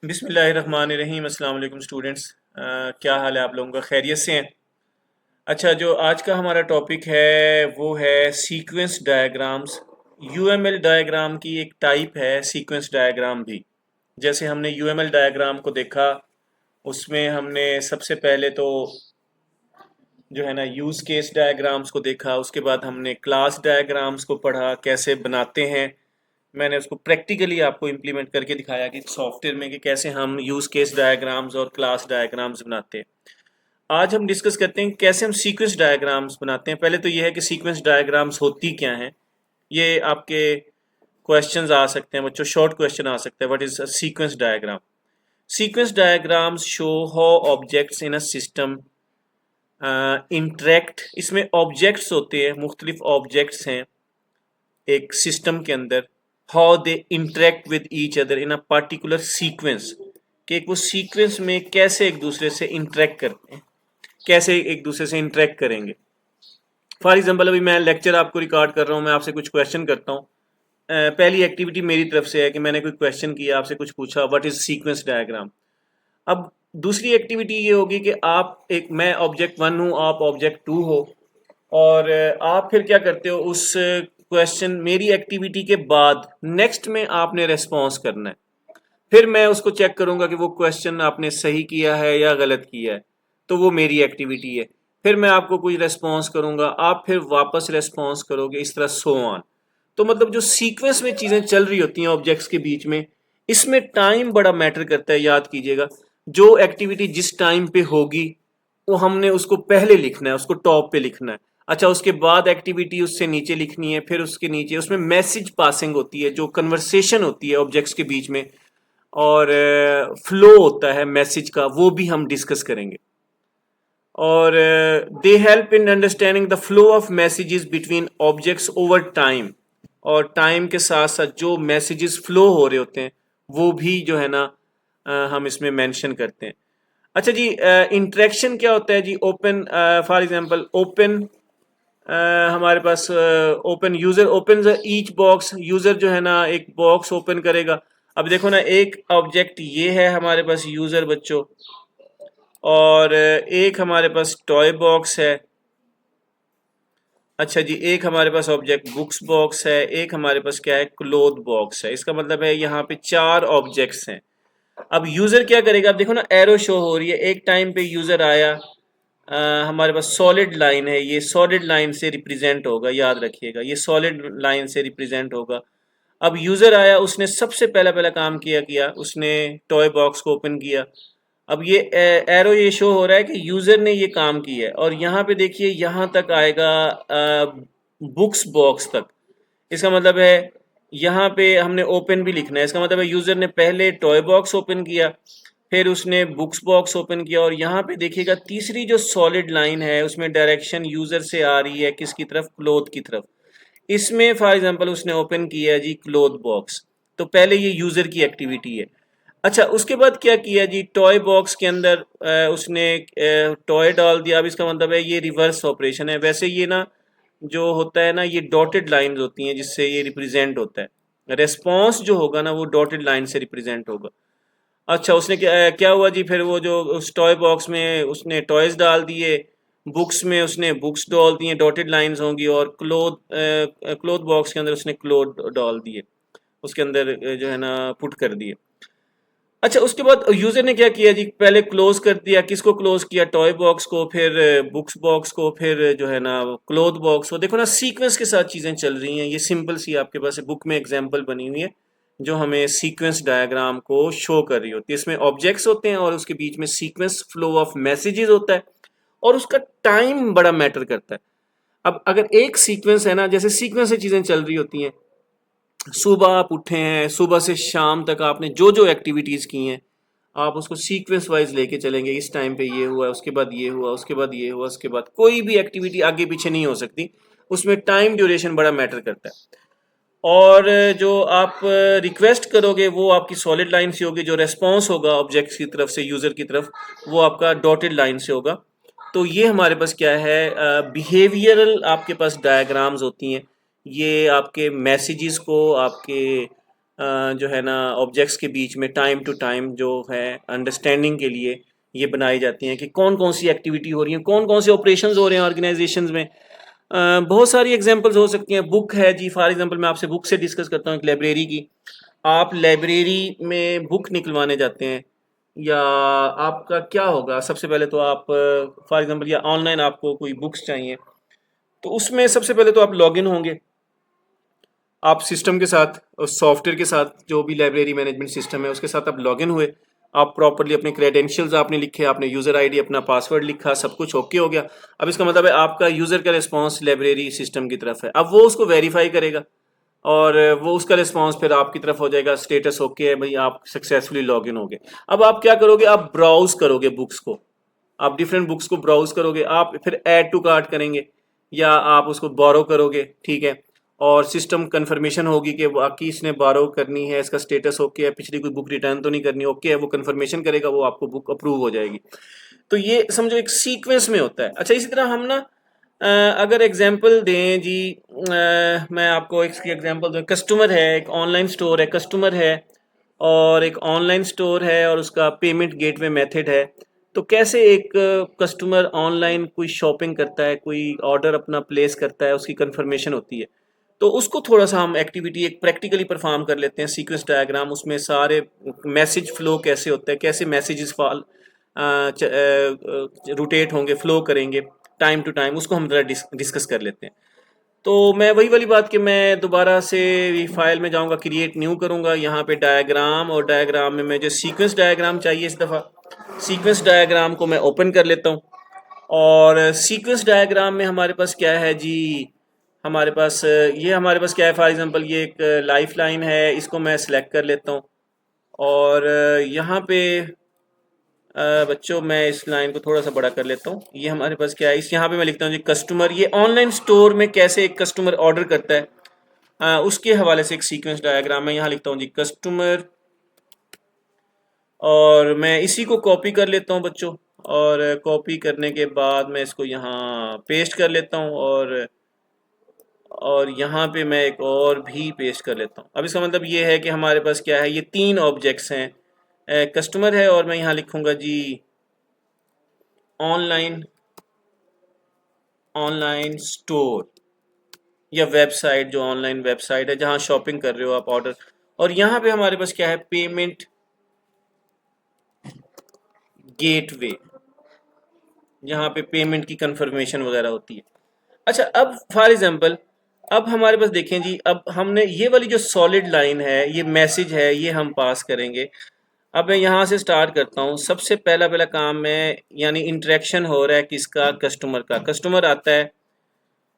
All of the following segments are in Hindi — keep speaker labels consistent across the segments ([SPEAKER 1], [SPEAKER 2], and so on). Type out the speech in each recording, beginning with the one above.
[SPEAKER 1] बिस्मिल्लाहिर्रहमानिर्रहीम। अस्सलाम वालेकुम स्टूडेंट्स। क्या हाल है आप लोगों का? खैरियत से हैं? अच्छा, जो आज का हमारा टॉपिक है वो है सीक्वेंस डायग्राम्स। यूएमएल डायग्राम की एक टाइप है सीक्वेंस डायग्राम भी। जैसे हमने यूएमएल डायग्राम को देखा, उसमें हमने सबसे पहले तो जो है ना यूज़ केस डायग्राम्स को देखा। उसके बाद हमने क्लास डायग्राम्स को पढ़ा, कैसे बनाते हैं। मैंने उसको प्रैक्टिकली आपको इम्प्लीमेंट करके दिखाया कि सॉफ्टवेयर में कि कैसे हम यूज़ केस डायग्राम्स और क्लास डायग्राम्स बनाते हैं। आज हम डिस्कस करते हैं कैसे हम सीक्वेंस डायग्राम्स बनाते हैं। पहले तो ये है कि सीक्वेंस डायग्राम्स होती क्या हैं। ये आपके क्वेश्चंस आ सकते हैं बच्चों, शॉर्ट क्वेश्चन आ सकते हैं। What is a sequence diagram? Sequence diagrams show how objects in a system interact. इसमें ऑब्जेक्ट्स होते हैं, मुख्तलिफ ऑब्जेक्ट्स हैं एक सिस्टम के अंदर। How they interact with each other in a particular sequence, कि एक वो सीक्वेंस में कैसे एक दूसरे से इंटरेक्ट करते हैं, कैसे एक दूसरे से इंटरेक्ट करेंगे। फॉर एग्जाम्पल अभी मैं लेक्चर आपको रिकॉर्ड कर रहा हूँ, मैं आपसे कुछ क्वेश्चन करता हूँ। पहली एक्टिविटी मेरी तरफ से है कि मैंने कोई क्वेश्चन किया, आपसे कुछ पूछा, व्हाट इज सीक्वेंस डायग्राम। अब दूसरी एक्टिविटी ये होगी कि आप एक, मैं ऑब्जेक्ट वन हूँ, आप ऑब्जेक्ट टू हो, और आप फिर क्या करते हो उस क्वेश्चन, मेरी एक्टिविटी के बाद नेक्स्ट में आपने रेस्पॉन्स करना है। फिर मैं उसको चेक करूंगा कि वो क्वेश्चन आपने सही किया है या गलत किया है, तो वो मेरी एक्टिविटी है। फिर मैं आपको कुछ रेस्पॉन्स करूंगा, आप फिर वापस रेस्पॉन्स करोगे, इस तरह सो ऑन। तो मतलब जो सीक्वेंस में चीज़ें चल रही होती हैं ऑब्जेक्ट्स के बीच में, इसमें टाइम बड़ा मैटर करता है। याद कीजिएगा, जो एक्टिविटी जिस टाइम पे होगी वो हमने उसको पहले लिखना है, उसको टॉप पे लिखना है। अच्छा, उसके बाद एक्टिविटी उससे नीचे लिखनी है, फिर उसके नीचे उसमें मैसेज पासिंग होती है, जो कन्वर्सेशन होती है ऑब्जेक्ट्स के बीच में, और फ्लो होता है मैसेज का, वो भी हम डिस्कस करेंगे। और they help in understanding the flow of messages between objects over time. और टाइम के साथ साथ जो मैसेजेस फ्लो हो रहे होते हैं वो भी जो है ना हम इसमें मेंशन करते हैं। अच्छा जी, इंटरेक्शन क्या होता है जी? ओपन, फॉर एग्जांपल ओपन, हमारे पास open, user open each box. User जो है ना एक बॉक्स ओपन करेगा। अब देखो ना, एक ऑब्जेक्ट ये है हमारे पास यूजर बच्चों, और एक हमारे पास टॉय बॉक्स है। अच्छा जी, एक हमारे पास ऑब्जेक्ट बुक्स बॉक्स है, एक हमारे पास क्या है, क्लोथ बॉक्स है। इसका मतलब है यहाँ पे चार ऑब्जेक्ट्स हैं। अब यूजर क्या करेगा? अब देखो ना, एरो शो हो रही है, एक टाइम पे यूजर आया। हमारे पास सॉलिड लाइन है, ये सॉलिड लाइन से रिप्रेजेंट होगा, याद रखिएगा, ये सॉलिड लाइन से रिप्रेजेंट होगा। अब यूजर आया, उसने सबसे पहला पहला काम किया किया उसने टॉय बॉक्स को ओपन किया। अब ये एरो ये शो हो रहा है कि यूजर ने ये काम किया है, और यहाँ पे देखिए यहाँ तक आएगा बुक्स बॉक्स तक। इसका मतलब है यहाँ पे हमने ओपन भी लिखना है। इसका मतलब है यूजर ने पहले टॉय बॉक्स ओपन किया, फिर उसने बुक्स बॉक्स ओपन किया, और यहाँ पे देखिएगा तीसरी जो सॉलिड लाइन है उसमें डायरेक्शन यूजर से आ रही है किसकी तरफ? क्लोथ की तरफ। इसमें फॉर एग्जांपल उसने ओपन किया जी क्लोथ बॉक्स, तो पहले ये यूजर की एक्टिविटी है। अच्छा, उसके बाद क्या किया जी? टॉय बॉक्स के अंदर उसने टॉय डाल दिया। अब इसका मतलब है ये रिवर्स ऑपरेशन है। वैसे ये ना जो होता है ना, ये डॉटेड लाइंस होती हैं जिससे ये रिप्रेजेंट होता है। रेस्पॉन्स जो होगा ना वो डॉटेड लाइन से रिप्रेजेंट होगा। अच्छा, उसने क्या हुआ जी? फिर वो जो उस टॉय बॉक्स में उसने टॉयज डाल दिए, बुक्स में उसने बुक्स डाल दिए, डॉटेड लाइंस होंगी, और क्लोथ बॉक्स के अंदर उसने क्लोथ डाल दिए, उसके अंदर जो है ना पुट कर दिए। अच्छा, उसके बाद यूजर ने क्या किया जी? पहले क्लोज कर दिया, किसको क्लोज किया? टॉय बॉक्स को, फिर बुक्स बॉक्स को, फिर जो है ना क्लोथ बॉक्स को। देखो ना, सीक्वेंस के साथ चीजें चल रही हैं। ये सिंपल सी आपके पास बुक में एग्जांपल बनी हुई है जो हमें सीक्वेंस डायग्राम को शो कर रही होती है। इसमें ऑब्जेक्ट्स होते हैं और उसके बीच में सीक्वेंस फ्लो ऑफ मैसेजेस होता है, और उसका टाइम बड़ा मैटर करता है। अब अगर एक सीक्वेंस है ना, जैसे सीक्वेंस से चीजें चल रही होती हैं, सुबह आप उठे हैं, सुबह से शाम तक आपने जो जो एक्टिविटीज़ की हैं, आप उसको सीक्वेंस वाइज लेके चलेंगे। इस टाइम पे ये हुआ, उसके बाद ये हुआ, उसके बाद ये हुआ, उसके बाद कोई भी एक्टिविटी आगे पीछे नहीं हो सकती। उसमें टाइम ड्यूरेशन बड़ा मैटर करता है। और जो आप रिक्वेस्ट करोगे वो आपकी सॉलिड लाइन से होगी, जो रेस्पॉन्स होगा ऑब्जेक्ट की तरफ से यूज़र की तरफ वो आपका डॉटेड लाइन से होगा। तो ये हमारे पास क्या है, बिहेवियरल आपके पास डायग्राम्स होती हैं। ये आपके मैसेजेस को, आपके जो है ना ऑब्जेक्ट्स के बीच में टाइम टू टाइम जो है अंडरस्टैंडिंग के लिए ये बनाई जाती हैं कि कौन कौन सी एक्टिविटी हो रही है, कौन कौन से ऑपरेशंस हो रहे हैं ऑर्गेनाइजेशंस में। बहुत सारी एग्जांपल्स हो सकती हैं। बुक है जी, फॉर एग्जांपल मैं आपसे बुक से डिस्कस करता हूँ, एक लाइब्रेरी की। आप लाइब्रेरी में बुक निकलवाने जाते हैं, या आपका क्या होगा, सबसे पहले तो आप फॉर एग्जांपल या ऑनलाइन आपको कोई बुक्स चाहिए, तो उसमें सबसे पहले तो आप लॉगिन होंगे आप सिस्टम के साथ, सॉफ्टवेयर के साथ, जो भी लाइब्रेरी मैनेजमेंट सिस्टम है उसके साथ आप लॉगिन हुए। आप प्रॉपरली अपने क्रेडेंशियल्स आपने लिखे, आपने यूज़र आईडी अपना पासवर्ड लिखा, सब कुछ ओके हो गया। अब इसका मतलब है आपका यूज़र का रिस्पांस लाइब्रेरी सिस्टम की तरफ है। अब वो उसको वेरीफाई करेगा और वो उसका रिस्पांस फिर आपकी तरफ हो जाएगा, स्टेटस ओके है भाई, आप सक्सेसफुली लॉगिन हो गए। अब आप क्या करोगे, आप ब्राउज करोगे बुक्स को, आप डिफरेंट बुक्स को ब्राउज करोगे, आप फिर ऐड टू कार्ट करेंगे या आप उसको बोरो करोगे, ठीक है। और सिस्टम कंफर्मेशन होगी कि वाकई इसने बोरो करनी है, इसका स्टेटस ओके है, पिछली कोई बुक रिटर्न तो नहीं करनी, ओके है, वो कंफर्मेशन करेगा, वो आपको बुक अप्रूव हो जाएगी। तो ये समझो एक सीक्वेंस में होता है। अच्छा, इसी तरह हम ना अगर एग्जांपल दें जी, मैं आपको इसकी एग्जांपल दूं। कस्टमर है, एक ऑनलाइन स्टोर है, कस्टमर है और एक ऑनलाइन स्टोर है और उसका पेमेंट गेटवे मेथड है। तो कैसे एक कस्टमर ऑनलाइन कोई शॉपिंग करता है, कोई ऑर्डर अपना प्लेस करता है, उसकी कंफर्मेशन होती है, तो उसको थोड़ा सा हम एक्टिविटी एक प्रैक्टिकली परफॉर्म कर लेते हैं, सीक्वेंस डायग्राम। उसमें सारे मैसेज फ्लो कैसे होता है, कैसे मैसेजेस फॉल रोटेट होंगे, फ्लो करेंगे टाइम टू टाइम, उसको हम ज़रा डिस्कस कर लेते हैं। तो मैं वही वाली बात कि मैं दोबारा से फाइल में जाऊंगा, क्रिएट न्यू करूंगा, यहाँ पे डायग्राम, और डायग्राम में मुझे सीक्वेंस डायग्राम चाहिए इस दफ़ा। सीक्वेंस डायग्राम को मैं ओपन कर लेता हूँ और सीक्वेंस डायग्राम में हमारे पास क्या है जी, हमारे पास ये हमारे पास क्या है, फॉर एग्जांपल ये एक लाइफ लाइन है, इसको मैं सिलेक्ट कर लेता हूँ। और यहाँ पे बच्चों मैं इस लाइन को थोड़ा सा बड़ा कर लेता हूँ। ये हमारे पास क्या है, इस यहाँ पे मैं लिखता हूँ जी कस्टमर, ये ऑनलाइन स्टोर में कैसे एक कस्टमर ऑर्डर करता है उसके हवाले से एक सीक्वेंस डायग्राम में यहाँ लिखता हूँ जी कस्टमर। और मैं इसी को कॉपी कर लेता हूँ बच्चों, और कॉपी करने के बाद मैं इसको यहाँ पेस्ट कर लेता हूँ, और यहाँ पे मैं एक और भी पेस्ट कर लेता हूँ। अब इसका मतलब ये है कि हमारे पास क्या है, ये तीन ऑब्जेक्ट्स हैं, कस्टमर है और मैं यहाँ लिखूँगा जी ऑनलाइन, ऑनलाइन स्टोर या वेबसाइट, जो ऑनलाइन वेबसाइट है जहाँ शॉपिंग कर रहे हो आप, ऑर्डर। और यहाँ पे हमारे पास क्या है, पेमेंट गेटवे, जहाँ पे पेमेंट की कंफर्मेशन वगैरह होती है। अच्छा, अब फॉर एग्जांपल अब हमारे पास देखें जी, अब हमने ये वाली जो सॉलिड लाइन है, ये मैसेज है, ये हम पास करेंगे। अब मैं यहाँ से स्टार्ट करता हूँ। सबसे पहला पहला काम मैं, यानी इंटरेक्शन हो रहा है किसका, कस्टमर का। कस्टमर आता है,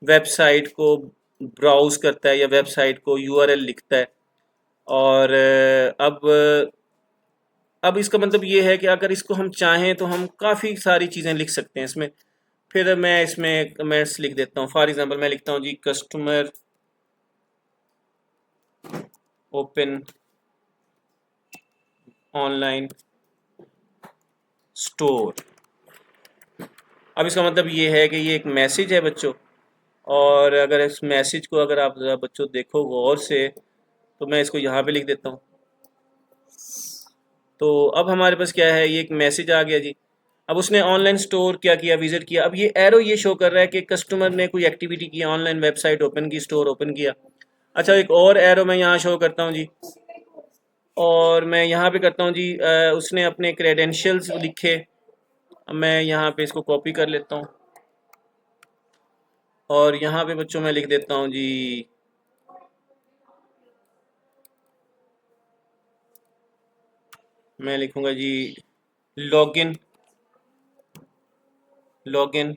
[SPEAKER 1] वेबसाइट को ब्राउज करता है या वेबसाइट को यूआरएल लिखता है। और अब इसका मतलब ये है कि अगर इसको हम चाहें तो हम काफ़ी सारी चीज़ें लिख सकते हैं इसमें। फिर मैं इसमें कमेंट्स लिख देता हूँ। फॉर एग्जांपल मैं लिखता हूँ जी कस्टमर ओपन ऑनलाइन स्टोर। अब इसका मतलब ये है कि ये एक मैसेज है बच्चों, और अगर इस मैसेज को अगर आप ज़रा बच्चों देखो गौर से, तो मैं इसको यहाँ पे लिख देता हूँ। तो अब हमारे पास क्या है, ये एक मैसेज आ गया जी। अब उसने ऑनलाइन स्टोर क्या किया, विजिट किया। अब ये एरो ये शो कर रहा है कि कस्टमर ने कोई एक्टिविटी की, ऑनलाइन वेबसाइट ओपन की, स्टोर ओपन किया। अच्छा, एक और एरो मैं यहाँ शो करता हूँ जी, और मैं यहाँ पे करता हूँ जी उसने अपने क्रेडेंशियल्स लिखे। अब मैं यहाँ पे इसको कॉपी कर लेता हूँ और यहाँ पे बच्चों मैं लिख देता हूँ जी मैं लिखूँगा जी लॉगिन, लॉगिन।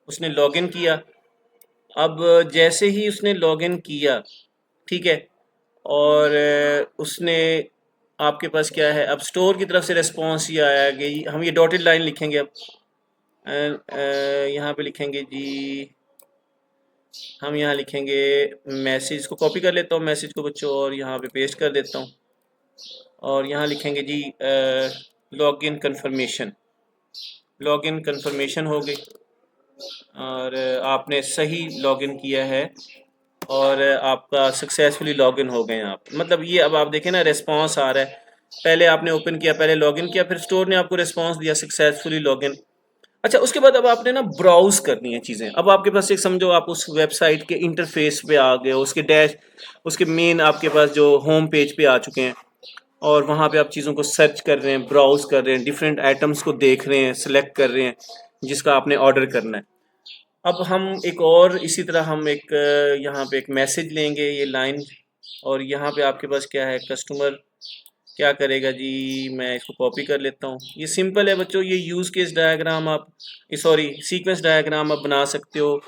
[SPEAKER 1] उसने लॉगिन किया। अब जैसे ही उसने लॉगिन किया, ठीक है, और उसने, आपके पास क्या है, अब स्टोर की तरफ से रिस्पॉन्स ये आया कि हम ये डॉटेड लाइन लिखेंगे। अब यहाँ पे लिखेंगे जी, हम यहाँ लिखेंगे मैसेज को कॉपी कर लेता हूँ, मैसेज को बच्चों, और यहाँ पे पेस्ट कर देता हूँ। और यहाँ लिखेंगे जी लॉगिन कंफर्मेशन, लॉगिन कंफर्मेशन हो गई और आपने सही लॉगिन किया है और आपका सक्सेसफुली लॉगिन हो गए हैं आप। मतलब ये अब आप देखें ना, रिस्पांस आ रहा है। पहले आपने ओपन किया, पहले लॉगिन किया, फिर स्टोर ने आपको रिस्पांस दिया सक्सेसफुली लॉगिन। अच्छा, उसके बाद अब आपने ना ब्राउज करनी है चीज़ें। अब आपके पास एक समझो आप उस वेबसाइट के इंटरफेस पे आ गए हो, उसके डैश, उसके मेन आपके पास जो होम पेज पे आ चुके हैं, और वहाँ पे आप चीज़ों को सर्च कर रहे हैं, ब्राउज कर रहे हैं, डिफरेंट आइटम्स को देख रहे हैं, सेलेक्ट कर रहे हैं जिसका आपने ऑर्डर करना है। अब हम एक और इसी तरह हम एक यहाँ पे एक मैसेज लेंगे, ये लाइन, और यहाँ पे आपके पास क्या है, कस्टमर क्या करेगा जी, मैं इसको कॉपी कर लेता हूँ। ये सिंपल है बच्चों, ये यूज़ केस डायग्राम आप, सॉरी सीक्वेंस डायग्राम आप बना सकते हो।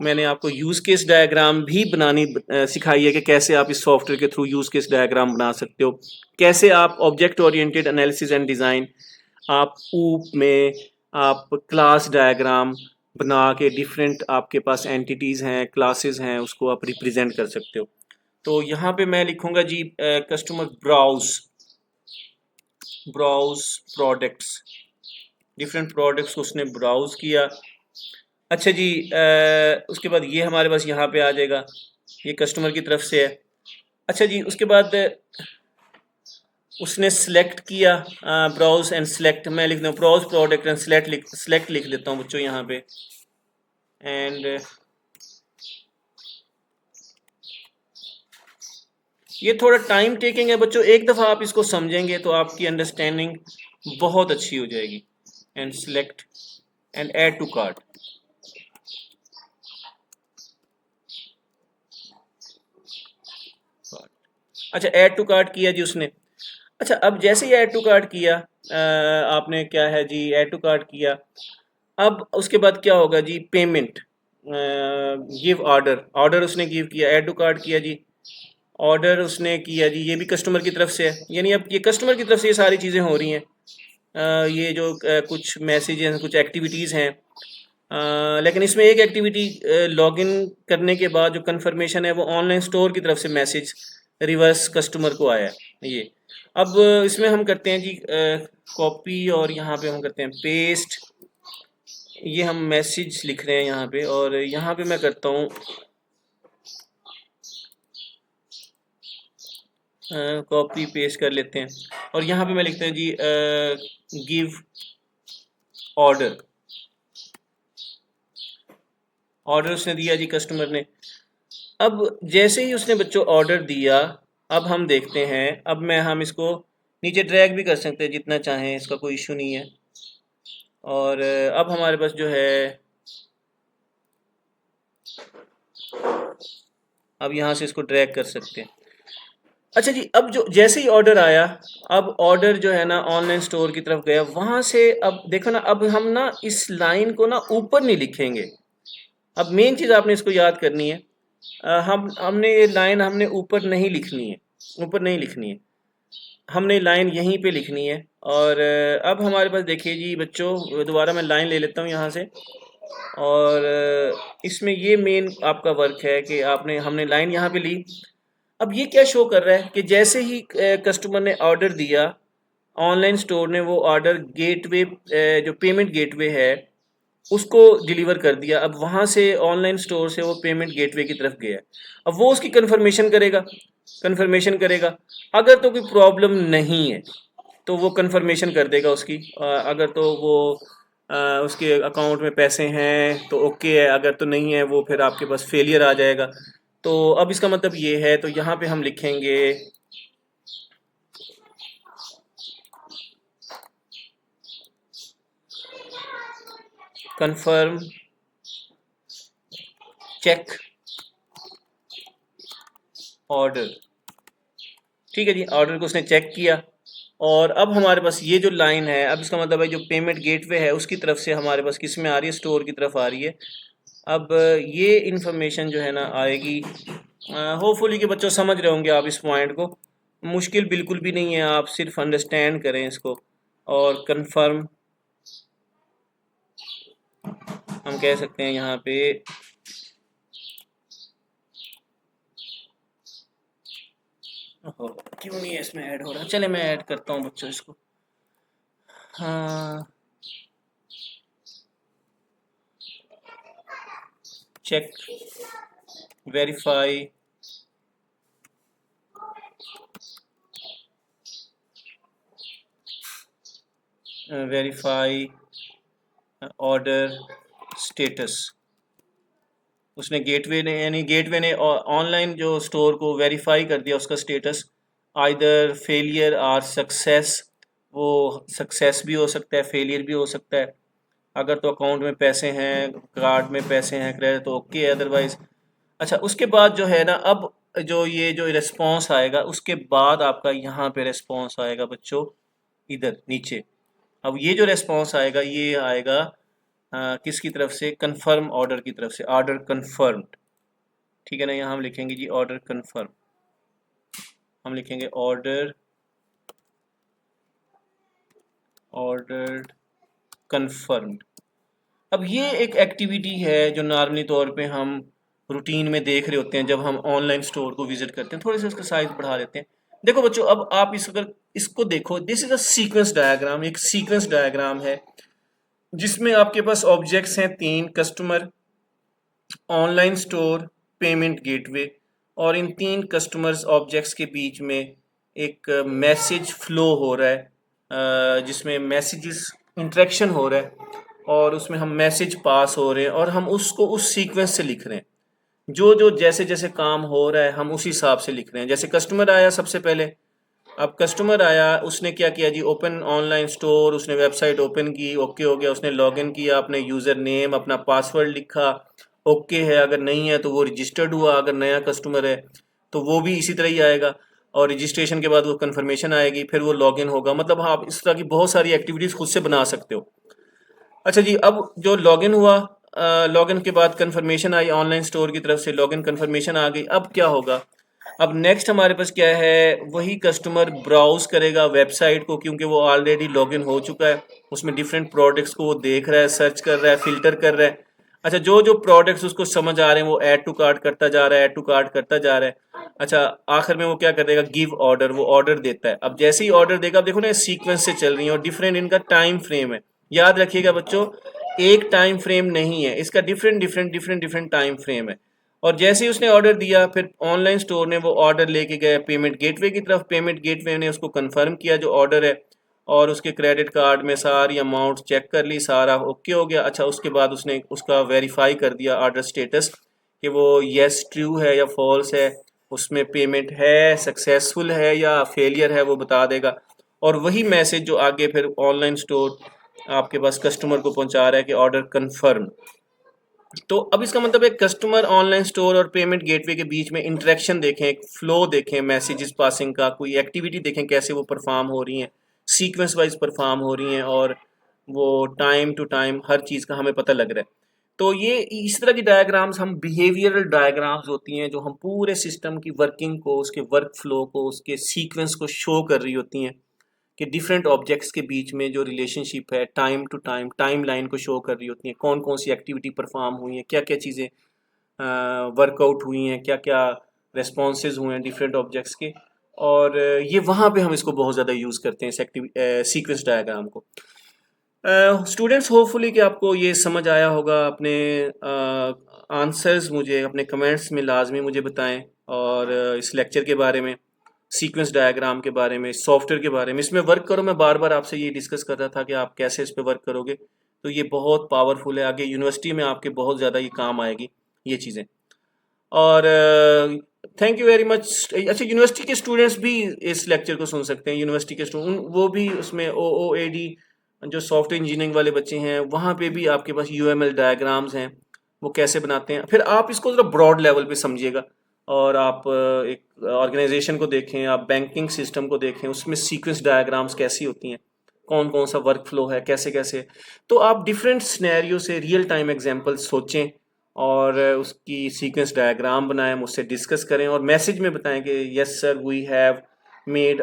[SPEAKER 1] मैंने आपको यूज़ केस डायग्राम भी बनानी सिखाई है कि कैसे आप इस सॉफ्टवेयर के थ्रू यूज़ केस डायग्राम बना सकते हो, कैसे आप object oriented analysis and design, आप ऊप में आप क्लास डायग्राम बना के डिफरेंट आपके पास एंटिटीज़ हैं, क्लासेस हैं, उसको आप रिप्रेजेंट कर सकते हो। तो यहाँ पे मैं लिखूँगा जी customer browse, browse products, different products को उसने ब्राउज किया। अच्छा जी, उसके बाद ये हमारे पास यहाँ पे आ जाएगा, ये कस्टमर की तरफ से है। अच्छा जी, उसके बाद उसने सेलेक्ट किया, ब्राउज एंड सेलेक्ट, मैं लिख दूँ ब्राउज प्रोडक्ट एंड सेलेक्ट लिख देता हूँ बच्चों यहाँ पे। एंड ये थोड़ा टाइम टेकिंग है बच्चों, एक दफ़ा आप इसको समझेंगे तो आपकी अंडरस्टैंडिंग बहुत अच्छी हो जाएगी। And select and add to cart. अच्छा, ऐड टू कार्ट किया जी उसने। अच्छा, अब जैसे ही ऐड टू कार्ट किया, आपने क्या है जी, ऐड टू कार्ट किया। अब उसके बाद क्या होगा जी, पेमेंट, गिव ऑर्डर, ऑर्डर उसने गिव किया, ऐड टू कार्ट किया जी, ऑर्डर उसने किया जी, ये भी कस्टमर की तरफ से है। यानी अब ये कस्टमर की तरफ से ये सारी चीज़ें हो रही हैं। ये जो कुछ मैसेजेस हैं, कुछ एक्टिविटीज़ हैं, लेकिन इसमें एक एक्टिविटी, लॉगिन करने के बाद जो कंफर्मेशन है वो ऑनलाइन स्टोर की तरफ से मैसेज रिवर्स कस्टमर को आया है। ये अब इसमें हम करते हैं जी कॉपी, और यहाँ पे हम करते हैं पेस्ट। ये हम मैसेज लिख रहे हैं यहाँ पे, और यहाँ पे मैं करता हूँ कॉपी पेस्ट कर लेते हैं, और यहाँ पे मैं लिखता हूँ जी गिव ऑर्डर। ऑर्डर उसने दिया जी कस्टमर ने। अब जैसे ही उसने बच्चों ऑर्डर दिया, अब हम देखते हैं, अब हम इसको नीचे ड्रैग भी कर सकते हैं जितना चाहें, इसका कोई इशू नहीं है। और अब हमारे पास जो है, अब यहाँ से इसको ड्रैग कर सकते हैं। अच्छा जी, अब जो जैसे ही ऑर्डर आया, अब ऑर्डर जो है ना ऑनलाइन स्टोर की तरफ गया, वहाँ से अब देखो ना, अब हम ना इस लाइन को ना ऊपर नहीं लिखेंगे। अब मेन चीज़ आपने इसको याद करनी है, हमने ये लाइन हमने ऊपर नहीं लिखनी है, ऊपर नहीं लिखनी है, हमने लाइन यहीं पे लिखनी है। और अब हमारे पास देखिए जी बच्चों, दोबारा मैं लाइन ले लेता हूँ यहाँ से, और इसमें ये मेन आपका वर्क है कि आपने हमने लाइन यहाँ पे ली। अब ये क्या शो कर रहा है कि जैसे ही कस्टमर ने ऑर्डर दिया, ऑनलाइन स्टोर ने वो ऑर्डर गेटवे, जो पेमेंट गेटवे है उसको डिलीवर कर दिया। अब वहाँ से ऑनलाइन स्टोर से वो पेमेंट गेटवे की तरफ गया। अब वो उसकी कंफर्मेशन करेगा, कंफर्मेशन करेगा। अगर तो कोई प्रॉब्लम नहीं है तो वो कंफर्मेशन कर देगा उसकी, अगर तो वो उसके अकाउंट में पैसे हैं तो ओके है, अगर तो नहीं है वो फिर आपके पास फेलियर आ जाएगा। तो अब इसका मतलब ये है, तो यहाँ पे हम लिखेंगे कंफर्म चेक ऑर्डर। ठीक है जी, ऑर्डर को उसने चेक किया, और अब हमारे पास ये जो लाइन है, अब इसका मतलब है जो पेमेंट गेटवे है उसकी तरफ से हमारे पास किस में आ रही है, स्टोर की तरफ आ रही है। अब ये इंफॉर्मेशन जो है ना आएगी। होपफुली कि बच्चों समझ रहे होंगे आप इस पॉइंट को, मुश्किल बिल्कुल भी नहीं है, आप सिर्फ अंडरस्टैंड करें इसको। और कंफर्म हम कह सकते हैं यहाँ पे, ओहो, क्यों नहीं है इसमें ऐड हो रहा, चले मैं ऐड करता हूँ बच्चों इसको। हाँ, check verify verify order status. उसने गेटवे ने यानी गेटवे ने ऑनलाइन जो स्टोर को वेरीफाई कर दिया उसका स्टेटस, आइदर फेलियर और सक्सेस। वो सक्सेस भी हो सकता है, फेलियर भी हो सकता है। अगर तो अकाउंट में पैसे हैं, कार्ड में पैसे हैं, क्रेडिट तो ओके है, अदरवाइज। अच्छा, उसके बाद जो है ना, अब जो ये जो रिस्पॉन्स आएगा उसके बाद आपका यहाँ पे रिस्पॉन्स आएगा बच्चों, इधर नीचे। अब ये जो रिस्पॉन्स आएगा ये आएगा किसकी तरफ से? कंफर्म ऑर्डर की तरफ से, ऑर्डर कंफर्म्ड। ठीक है ना, यहाँ हम लिखेंगे जी ऑर्डर कंफर्म, हम लिखेंगे ऑर्डर कंफर्म्ड। अब ये एक एक्टिविटी है जो नॉर्मली तौर पे हम रूटीन में देख रहे होते हैं जब हम ऑनलाइन स्टोर को विजिट करते हैं। थोड़े से उसका साइज बढ़ा देते हैं। देखो बच्चों, अब आप अगर इसको देखो, this is a sequence diagram, एक सीक्वेंस डायग्राम है जिसमें आपके पास ऑब्जेक्ट्स हैं 3, customer, online store, payment gateway. और इन 3 कस्टमर्स ऑब्जेक्ट्स के बीच में एक मैसेज फ्लो हो रहा है, जिसमें मैसेजेस इंटरेक्शन हो रहा है और उसमें हम मैसेज पास हो रहे हैं और हम उसको उस सीक्वेंस से लिख रहे हैं। जो जो जैसे जैसे काम हो रहा है हम उसी हिसाब से लिख रहे हैं। जैसे कस्टमर आया सबसे पहले, अब कस्टमर आया, उसने क्या किया जी, ओपन ऑनलाइन स्टोर, उसने वेबसाइट ओपन की, ओके हो गया, उसने लॉगिन किया, अपने यूज़र नेम अपना पासवर्ड लिखा, ओके है। अगर नहीं है तो वो रजिस्टर्ड हुआ, अगर नया कस्टमर है तो वो भी इसी तरह ही आएगा। और रजिस्ट्रेशन के बाद वो कन्फर्मेशन आएगी, फिर वो लॉगिन होगा। मतलब हाँ, आप इस तरह की बहुत सारी एक्टिविटीज़ खुद से बना सकते हो। अच्छा जी, अब जो लॉगिन हुआ, लॉगिन के बाद कंफर्मेशन आई ऑनलाइन स्टोर की तरफ से, लॉगिन कंफर्मेशन आ गई। अब क्या होगा? अब नेक्स्ट हमारे पास क्या है, वही कस्टमर ब्राउज करेगा वेबसाइट को, क्योंकि वो ऑलरेडी लॉगिन हो चुका है। उसमें डिफरेंट प्रोडक्ट्स को वो देख रहा है, सर्च कर रहा है, फिल्टर कर रहा है। अच्छा, जो जो प्रोडक्ट्स उसको समझ आ रहे हैं वो ऐड टू कार्ट करता जा रहा है, ऐड टू कार्ट करता जा रहा है। अच्छा, आखिर में वो क्या कर देगा? गिव ऑर्डर, वो ऑर्डर देता है। अब जैसे ही ऑर्डर देगा, अब देखो ना सीक्वेंस से चल रही है और डिफरेंट इनका टाइम फ्रेम है। याद रखिएगा बच्चों, एक टाइम फ्रेम नहीं है इसका, डिफरेंट टाइम फ्रेम है। और जैसे ही उसने ऑर्डर दिया, फिर ऑनलाइन स्टोर ने वो ऑर्डर लेके गया पेमेंट गेटवे की तरफ, पेमेंट गेटवे ने उसको कंफर्म किया जो ऑर्डर है, और उसके क्रेडिट कार्ड में सारी अमाउंट चेक कर ली, सारा ओके हो गया। अच्छा, उसके बाद उसने उसका वेरीफाई कर दिया ऑर्डर स्टेटस कि वो येस ट्रू है या फॉल्स है, उसमें पेमेंट है, सक्सेसफुल है या फेलियर है, वो बता देगा। और वही मैसेज जो आगे फिर ऑनलाइन स्टोर आपके पास कस्टमर को पहुंचा रहा है कि ऑर्डर कंफर्म। तो अब इसका मतलब है कस्टमर, ऑनलाइन स्टोर और पेमेंट गेटवे के बीच में इंटरेक्शन देखें, एक फ्लो देखें, मैसेजेस पासिंग का कोई एक्टिविटी देखें कैसे वो परफॉर्म हो रही हैं, सीक्वेंस वाइज परफॉर्म हो रही हैं, और वो टाइम टू टाइम हर चीज़ का हमें पता लग रहा है। तो ये इस तरह की डायग्राम्स हम बिहेवियरल डायग्राम्स होती हैं जो हम पूरे सिस्टम की वर्किंग को, उसके वर्क फ्लो को, उसके सीक्वेंस को शो कर रही होती हैं कि डिफरेंट ऑब्जेक्ट्स के बीच में जो रिलेशनशिप है time to time, time line को शो कर रही होती हैं। कौन कौन सी एक्टिविटी परफॉर्म हुई हैं, क्या क्या चीज़ें वर्कआउट हुई हैं, क्या क्या रेस्पॉन्सेज हुए हैं डिफरेंट ऑब्जेक्ट्स के। और ये वहाँ पे हम इसको बहुत ज़्यादा यूज़ करते हैं इस सीक्वेंस डायग्राम को। स्टूडेंट्स, होपफुली कि आपको ये समझ आया होगा। अपने आंसर्स मुझे अपने कमेंट्स में लाजमी मुझे बताएं, और इस लेक्चर के बारे में, सीक्वेंस डायग्राम के बारे में, सॉफ्टवेयर के बारे में इसमें वर्क करो। मैं बार बार आपसे ये डिस्कस कर रहा था कि आप कैसे इस पर वर्क करोगे, तो ये बहुत पावरफुल है, आगे यूनिवर्सिटी में आपके बहुत ज़्यादा ये काम आएगी ये चीज़ें। और थैंक यू वेरी मच। अच्छा, यूनिवर्सिटी के स्टूडेंट्स भी इस लेक्चर को सुन सकते हैं, यूनिवर्सिटी के स्टूडेंट वो भी उसमें OOAD जो सॉफ्टवेयर इंजीनियरिंग वाले बच्चे हैं, वहाँ पे भी आपके पास UML डायग्राम्स हैं, वो कैसे बनाते हैं। फिर आप इसको ज़रा ब्रॉड लेवल पे समझिएगा, और आप एक ऑर्गेनाइजेशन को देखें, आप बैंकिंग सिस्टम को देखें, उसमें सीक्वेंस डायग्राम्स कैसी होती हैं, कौन कौन सा वर्क फ्लो है, कैसे कैसे। तो आप डिफरेंट सिनेरियो से रियल टाइम एग्जांपल सोचें और उसकी सीक्वेंस डायग्राम बनाएं, मुझसे डिस्कस करें और मैसेज में बताएं कि yes sir, we have made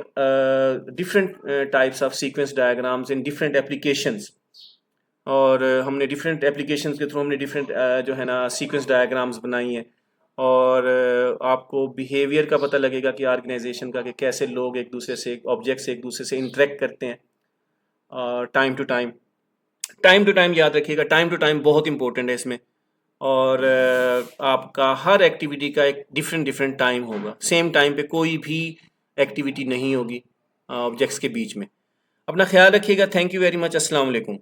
[SPEAKER 1] different types of sequence diagrams in different applications. और हमने डिफरेंट एप्लीकेशंस के थ्रू हमने डिफरेंट जो है ना सीक्वेंस डायग्राम्स बनाई हैं। और आपको बिहेवियर का पता लगेगा कि ऑर्गेनाइजेशन का, कि कैसे लोग एक दूसरे से, ऑब्जेक्ट्स एक दूसरे से इंटरेक्ट करते हैं time to time. Time to time याद रखिएगा, टाइम टू टाइम बहुत इंपॉर्टेंट है इसमें। और आपका हर एक्टिविटी का एक डिफरेंट टाइम होगा। सेम टाइम पे कोई भी एक्टिविटी नहीं होगी ऑब्जेक्ट्स के बीच में। अपना ख्याल रखिएगा। Thank you very much. अस्सलाम वालेकुम।